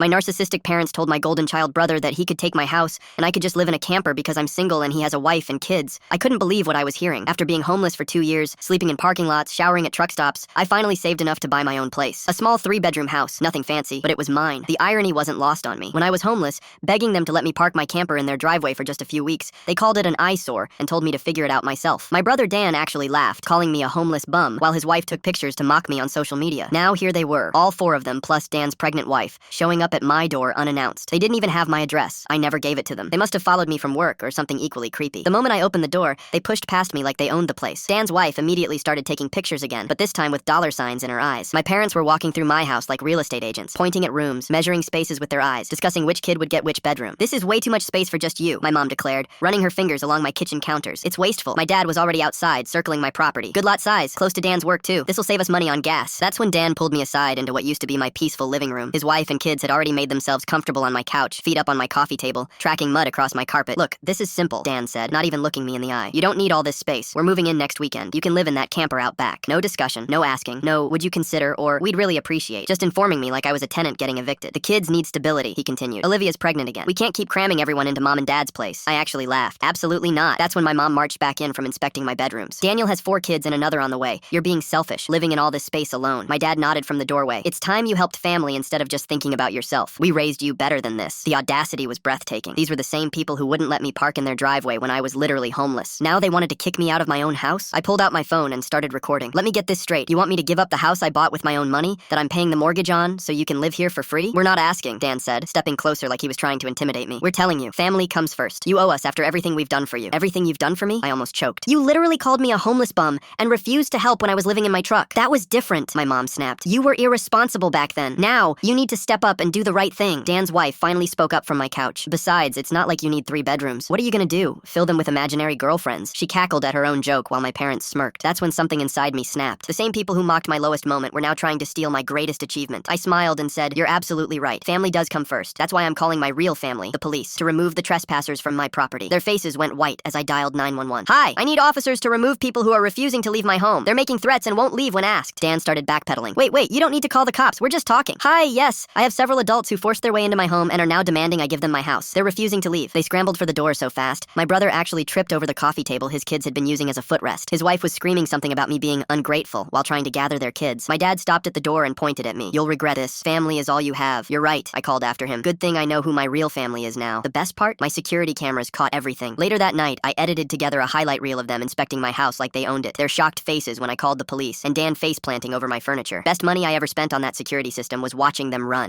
My narcissistic parents told my golden child brother that he could take my house and I could just live in a camper because I'm single and he has a wife and kids. I couldn't believe what I was hearing. After being homeless for 2 years, sleeping in parking lots, showering at truck stops, I finally saved enough to buy my own place. A small 3-bedroom house, nothing fancy, but it was mine. The irony wasn't lost on me. When I was homeless, begging them to let me park my camper in their driveway for just a few weeks, they called it an eyesore and told me to figure it out myself. My brother Dan actually laughed, calling me a homeless bum, while his wife took pictures to mock me on social media. Now here they were, all 4 of them plus Dan's pregnant wife, showing up at my door unannounced. They didn't even have my address. I never gave it to them. They must have followed me from work or something equally creepy. The moment I opened the door, they pushed past me like they owned the place. Dan's wife immediately started taking pictures again, but this time with dollar signs in her eyes. My parents were walking through my house like real estate agents, pointing at rooms, measuring spaces with their eyes, discussing which kid would get which bedroom. "This is way too much space for just you," my mom declared, running her fingers along my kitchen counters. "It's wasteful." My dad was already outside, circling my property. "Good lot size, close to Dan's work too. This'll save us money on gas." That's when Dan pulled me aside into what used to be my peaceful living room. His wife and kids had already made themselves comfortable on my couch, feet up on my coffee table, tracking mud across my carpet. "Look, this is simple," Dan said, not even looking me in the eye. "You don't need all this space. We're moving in next weekend. You can live in that camper out back." No discussion, no asking, no "would you consider" or "we'd really appreciate," just informing me like I was a tenant getting evicted. "The kids need stability," he continued. "Olivia's pregnant again. We can't keep cramming everyone into mom and dad's place." I actually laughed. "Absolutely not." That's when my mom marched back in from inspecting my bedrooms. "Daniel has 4 kids and another on the way. You're being selfish, living in all this space alone." My dad nodded from the doorway. "It's time you helped family instead of just thinking about yourself. We raised you better than this." The audacity was breathtaking. These were the same people who wouldn't let me park in their driveway when I was literally homeless. Now they wanted to kick me out of my own house? I pulled out my phone and started recording. "Let me get this straight. You want me to give up the house I bought with my own money, that I'm paying the mortgage on, so you can live here for free?" "We're not asking," Dan said, stepping closer like he was trying to intimidate me. "We're telling you, family comes first. You owe us after everything we've done for you." "Everything you've done for me?" I almost choked. "You literally called me a homeless bum and refused to help when I was living in my truck." "That was different," my mom snapped. "You were irresponsible back then. Now, you need to step up and do the right thing." Dan's wife finally spoke up from my couch. "Besides, it's not like you need 3 bedrooms. What are you gonna do? Fill them with imaginary girlfriends?" She cackled at her own joke while my parents smirked. That's when something inside me snapped. The same people who mocked my lowest moment were now trying to steal my greatest achievement. I smiled and said, "You're absolutely right. Family does come first. That's why I'm calling my real family, the police, to remove the trespassers from my property." Their faces went white as I dialed 911. "Hi, I need officers to remove people who are refusing to leave my home. They're making threats and won't leave when asked." Dan started backpedaling. Wait, you don't need to call the cops. We're just talking." "Hi, yes. I have several adults who forced their way into my home and are now demanding I give them my house. They're refusing to leave." They scrambled for the door so fast, my brother actually tripped over the coffee table his kids had been using as a footrest. His wife was screaming something about me being ungrateful while trying to gather their kids. My dad stopped at the door and pointed at me. "You'll regret this. Family is all you have." "You're right," I called after him. "Good thing I know who my real family is now." The best part? My security cameras caught everything. Later that night, I edited together a highlight reel of them inspecting my house like they owned it. Their shocked faces when I called the police, and Dan face planting over my furniture. Best money I ever spent on that security system was watching them run.